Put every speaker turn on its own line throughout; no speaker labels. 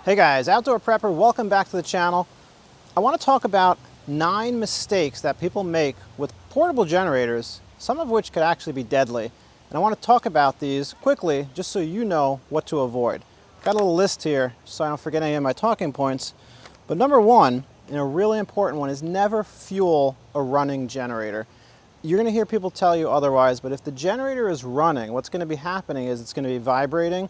Hey guys, Outdoor Prepper, welcome back to the channel. I want to talk about 9 mistakes that people make with portable generators, some of which could actually be deadly. And I want to talk about these quickly just so you know what to avoid. Got a little list here so I don't forget any of my talking points. But number 1, and a really important one, is never fuel a running generator. You're going to hear people tell you otherwise, but if the generator is running, what's going to be happening is it's going to be vibrating.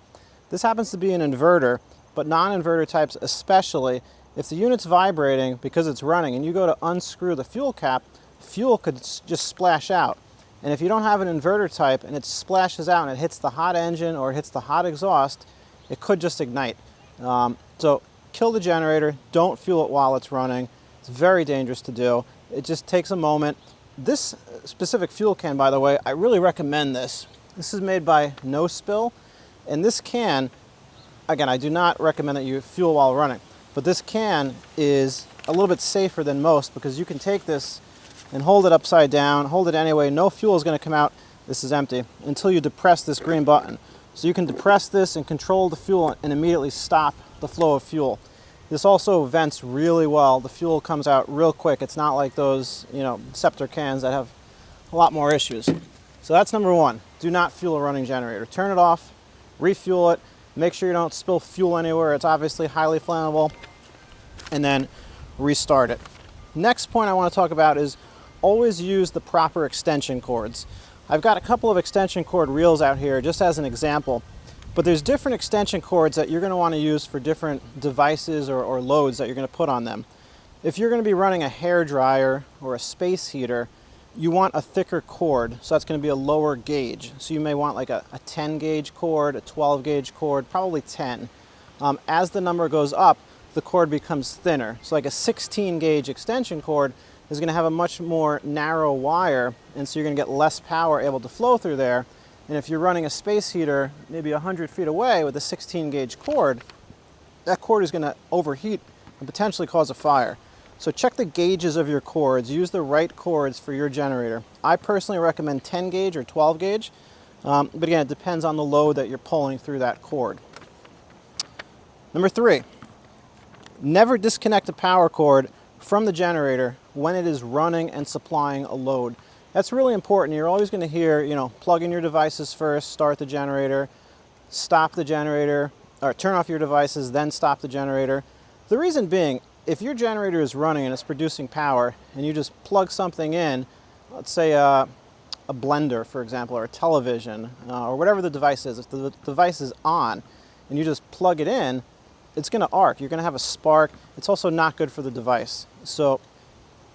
This happens to be an inverter, but non-inverter types especially, if the unit's vibrating because it's running and you go to unscrew the fuel cap, fuel could just splash out. And if you don't have an inverter type and it splashes out and it hits the hot engine or it hits the hot exhaust, it could just ignite. So kill the generator, don't fuel it while it's running. It's very dangerous to do. It just takes a moment. This specific fuel can, by the way, I really recommend this. This is made by No Spill, and this can, again, I do not recommend that you fuel while running, but this can is a little bit safer than most because you can take this and hold it upside down, hold it anyway, no fuel is going to come out, this is empty, until you depress this green button. So you can depress this and control the fuel and immediately stop the flow of fuel. This also vents really well. The fuel comes out real quick. It's not like those, Scepter cans that have a lot more issues. So that's number 1. Do not fuel a running generator. Turn it off, refuel it, make sure you don't spill fuel anywhere. It's obviously highly flammable, and then restart it. Next point I want to talk about is always use the proper extension cords. I've got a couple of extension cord reels out here just as an example, but there's different extension cords that you're going to want to use for different devices or loads that you're going to put on them. If you're going to be running a hair dryer or a space heater, you want a thicker cord, so that's going to be a lower gauge. So you may want like a 10 gauge cord, a 12 gauge cord, probably 10. As the number goes up, the cord becomes thinner. So like a 16 gauge extension cord is going to have a much more narrow wire, and so you're going to get less power able to flow through there. And if you're running a space heater maybe 100 feet away with a 16 gauge cord, that cord is going to overheat and potentially cause a fire. So check the gauges of your cords, use the right cords for your generator. I personally recommend 10 gauge or 12 gauge, but again, it depends on the load that you're pulling through that cord. Number 3, never disconnect the power cord from the generator when it is running and supplying a load. That's really important. You're always going to hear, plug in your devices first, start the generator, stop the generator, or turn off your devices, then stop the generator. The reason being, if your generator is running and it's producing power and you just plug something in, let's say a blender, for example, or a television, or whatever the device is, if the device is on and you just plug it in, it's going to arc. You're going to have a spark. It's also not good for the device. So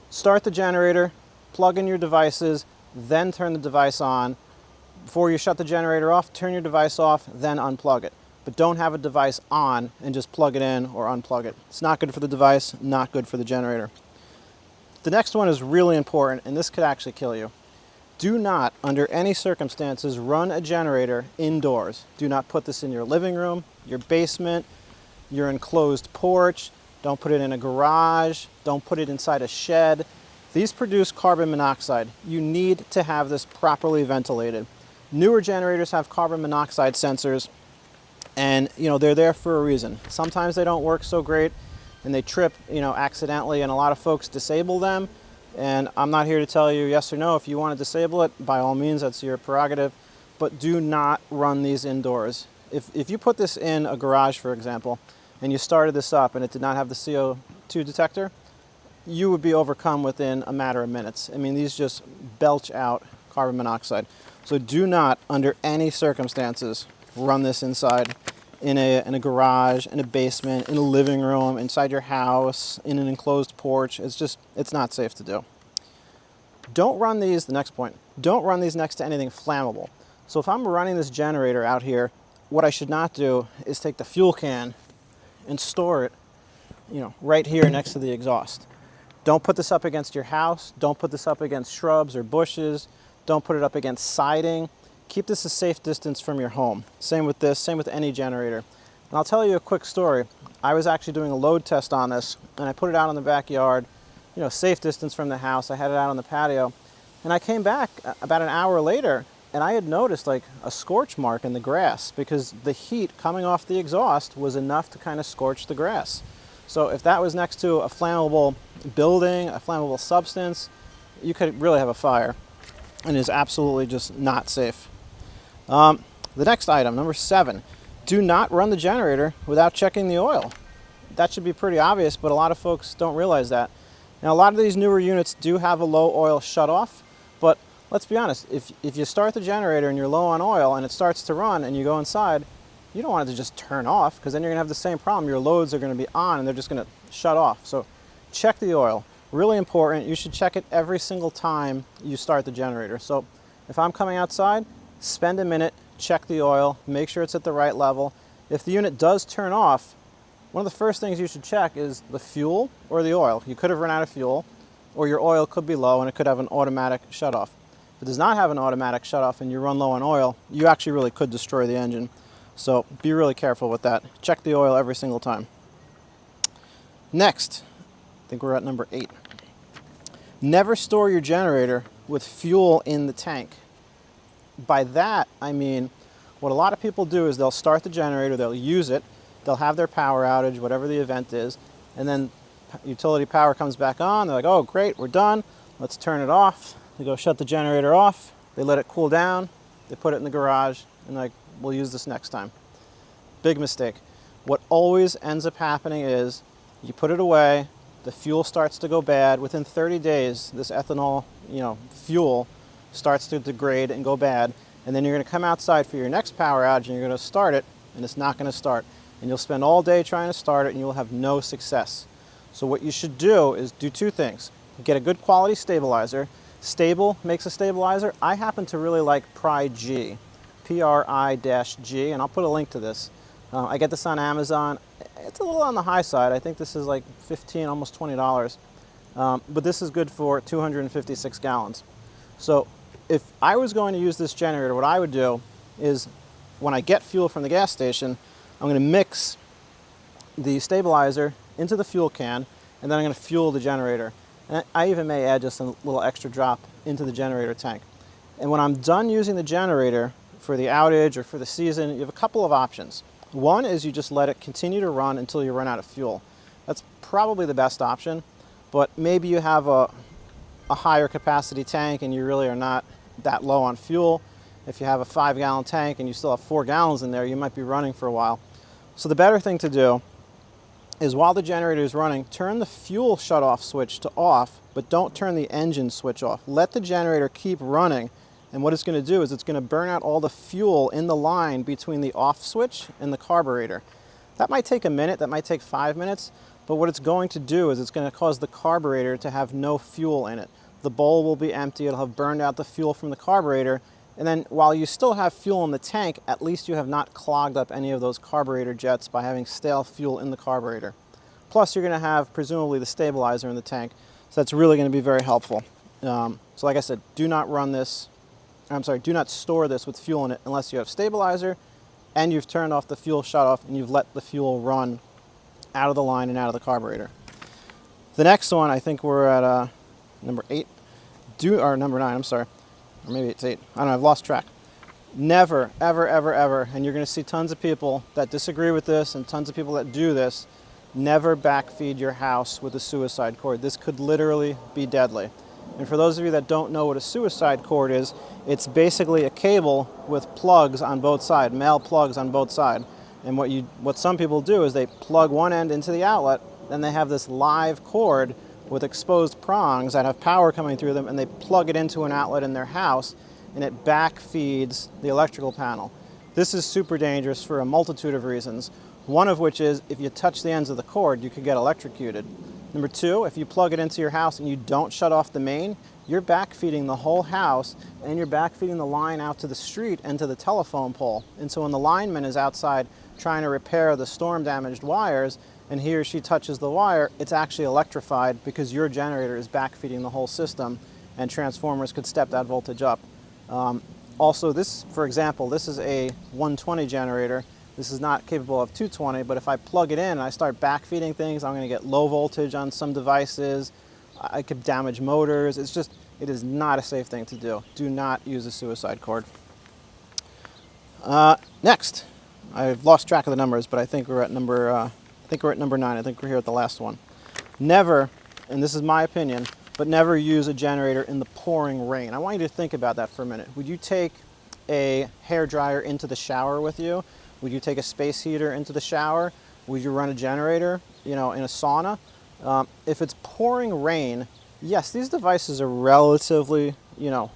start the generator, plug in your devices, then turn the device on. Before you shut the generator off, turn your device off, then unplug it. But don't have a device on and just plug it in or unplug it. It's not good for the device, not good for the generator. The next one is really important, and this could actually kill you. Do not, under any circumstances, run a generator indoors. Do not put this in your living room, your basement, your enclosed porch. Don't put it in a garage. Don't put it inside a shed. These produce carbon monoxide. You need to have this properly ventilated. Newer generators have carbon monoxide sensors, and they're there for a reason. Sometimes they don't work so great and they trip accidentally, and a lot of folks disable them. And I'm not here to tell you yes or no. If you want to disable it, by all means, that's your prerogative, but do not run these indoors. If you put this in a garage, for example, and you started this up and it did not have the CO2 detector, you would be overcome within a matter of minutes. I mean, these just belch out carbon monoxide. So do not, under any circumstances, run this inside in a garage, in a basement, in a living room, inside your house, in an enclosed porch. It's not safe to do. Don't run these, the next point, don't run these next to anything flammable. So if I'm running this generator out here, what I should not do is take the fuel can and store it, right here next to the exhaust. Don't put this up against your house. Don't put this up against shrubs or bushes. Don't put it up against siding. Keep this a safe distance from your home. Same with this, same with any generator. And I'll tell you a quick story. I was actually doing a load test on this, and I put it out in the backyard, safe distance from the house. I had it out on the patio, and I came back about an hour later, and I had noticed like a scorch mark in the grass because the heat coming off the exhaust was enough to kind of scorch the grass. So if that was next to a flammable building, a flammable substance, you could really have a fire, and is absolutely just not safe. The next item, number 7, do not run the generator without checking the oil. That should be pretty obvious, but a lot of folks don't realize that. Now, a lot of these newer units do have a low oil shutoff, but let's be honest, if you start the generator and you're low on oil and it starts to run and you go inside, you don't want it to just turn off, because then you're gonna have the same problem. Your loads are gonna be on and they're just gonna shut off. So check the oil, really important. You should check it every single time you start the generator. So if I'm coming outside, spend a minute, check the oil, make sure it's at the right level. If the unit does turn off, one of the first things you should check is the fuel or the oil. You could have run out of fuel, or your oil could be low and it could have an automatic shutoff. If it does not have an automatic shutoff and you run low on oil, you actually really could destroy the engine. So be really careful with that. Check the oil every single time. Next, I think we're at number 8. Never store your generator with fuel in the tank. By that, I mean, what a lot of people do is they'll start the generator, they'll use it, they'll have their power outage, whatever the event is, and then utility power comes back on. They're like, oh, great, we're done. Let's turn it off. They go shut the generator off. They let it cool down. They put it in the garage, and like, we'll use this next time. Big mistake. What always ends up happening is you put it away, the fuel starts to go bad. Within 30 days, this ethanol, fuel starts to degrade and go bad, and then you're going to come outside for your next power outage and you're going to start it, and it's not going to start. And you'll spend all day trying to start it and you'll have no success. So what you should do is do 2 things. Get a good quality stabilizer. Stable makes a stabilizer. I happen to really like pri-g, P-R-I-G, and I'll put a link to this. I get this on Amazon. It's a little on the high side. I think this is like $15, almost $20. But this is good for 256 gallons. So if I was going to use this generator, what I would do is when I get fuel from the gas station, I'm going to mix the stabilizer into the fuel can, and then I'm going to fuel the generator. And I even may add just a little extra drop into the generator tank. And when I'm done using the generator for the outage or for the season, you have a couple of options. One is you just let it continue to run until you run out of fuel. That's probably the best option, but maybe you have a higher capacity tank and you really are not that low on fuel. If you have a 5-gallon tank and you still have 4 gallons in there, you might be running for a while. So the better thing to do is while the generator is running, turn the fuel shutoff switch to off, but don't turn the engine switch off. Let the generator keep running, and what it's going to do is it's going to burn out all the fuel in the line between the off switch and the carburetor. That might take a minute, that might take 5 minutes, but what it's going to do is it's going to cause the carburetor to have no fuel in it. The bowl will be empty, it'll have burned out the fuel from the carburetor, and then while you still have fuel in the tank, at least you have not clogged up any of those carburetor jets by having stale fuel in the carburetor. Plus you're going to have presumably the stabilizer in the tank, so that's really going to be very helpful. So like I said, do not store this with fuel in it unless you have stabilizer and you've turned off the fuel shutoff and you've let the fuel run out of the line and out of the carburetor. The next one, I think we're at number 8, or number 9, I'm sorry. Or maybe it's 8. I don't know, I've lost track. Never, ever, ever, ever, and you're going to see tons of people that disagree with this and tons of people that do this, never backfeed your house with a suicide cord. This could literally be deadly. And for those of you that don't know what a suicide cord is, it's basically a cable with plugs on both sides, male plugs on both sides. And what some people do is they plug one end into the outlet, then they have this live cord with exposed prongs that have power coming through them, and they plug it into an outlet in their house, and it backfeeds the electrical panel. This is super dangerous for a multitude of reasons, one of which is if you touch the ends of the cord, you could get electrocuted. Number 2, if you plug it into your house and you don't shut off the main, you're backfeeding the whole house, and you're backfeeding the line out to the street and to the telephone pole. And so when the lineman is outside trying to repair the storm-damaged wires, and he or she touches the wire, it's actually electrified because your generator is backfeeding the whole system, and transformers could step that voltage up. Also, this, for example, this is a 120 generator. This is not capable of 220, but if I plug it in and I start backfeeding things, I'm going to get low voltage on some devices. I could damage motors. It's It is not a safe thing to do. Do not use a suicide cord. Next, I've lost track of the numbers, but I think we're at number 9. I think we're here at the last one. Never, and this is my opinion, but never use a generator in the pouring rain. I want you to think about that for a minute. Would you take a hair dryer into the shower with you? Would you take a space heater into the shower? Would you run a generator, in a sauna? If it's pouring rain, yes, these devices are relatively,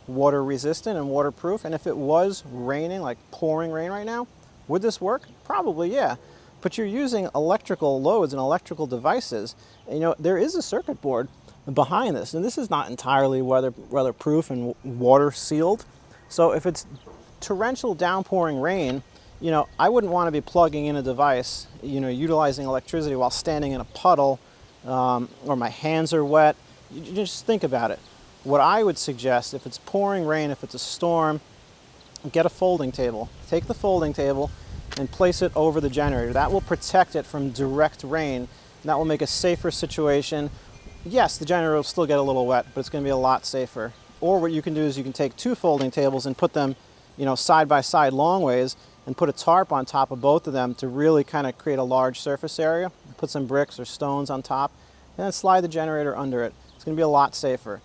water resistant and waterproof. And if it was raining, like pouring rain right now, would this work? Probably, yeah. But you're using electrical loads and electrical devices. And, there is a circuit board behind this, and this is not entirely weatherproof and water sealed. So if it's torrential downpouring rain, I wouldn't want to be plugging in a device, utilizing electricity while standing in a puddle, or my hands are wet. You just think about it. What I would suggest, if it's pouring rain, if it's a storm, get a folding table. Take the folding table and place it over the generator. That will protect it from direct rain, and that will make a safer situation. Yes, the generator will still get a little wet, but it's going to be a lot safer. Or what you can do is you can take 2 folding tables and put them, side by side long ways, and put a tarp on top of both of them to really kind of create a large surface area. Put some bricks or stones on top, and then slide the generator under it. It's going to be a lot safer.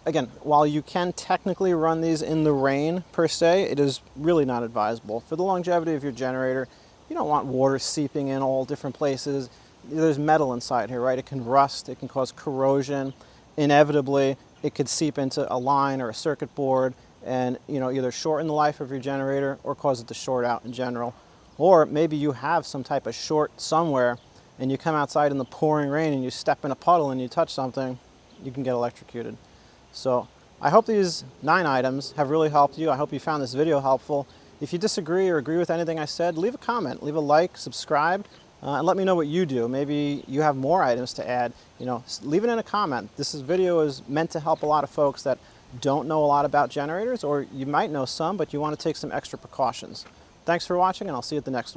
Again, while you can technically run these in the rain per se, it is really not advisable. For the longevity of your generator, you don't want water seeping in all different places. There's metal inside here, right? It can rust, it can cause corrosion. Inevitably, it could seep into a line or a circuit board and either shorten the life of your generator or cause it to short out in general. Or maybe you have some type of short somewhere and you come outside in the pouring rain and you step in a puddle and you touch something, you can get electrocuted. So I hope these 9 items have really helped you. I hope you found this video helpful. If you disagree or agree with anything I said, leave a comment, leave a like, subscribe, and let me know what you do. Maybe you have more items to add. Leave it in a comment. This video is meant to help a lot of folks that don't know a lot about generators, or you might know some, but you want to take some extra precautions. Thanks for watching, and I'll see you at the next one.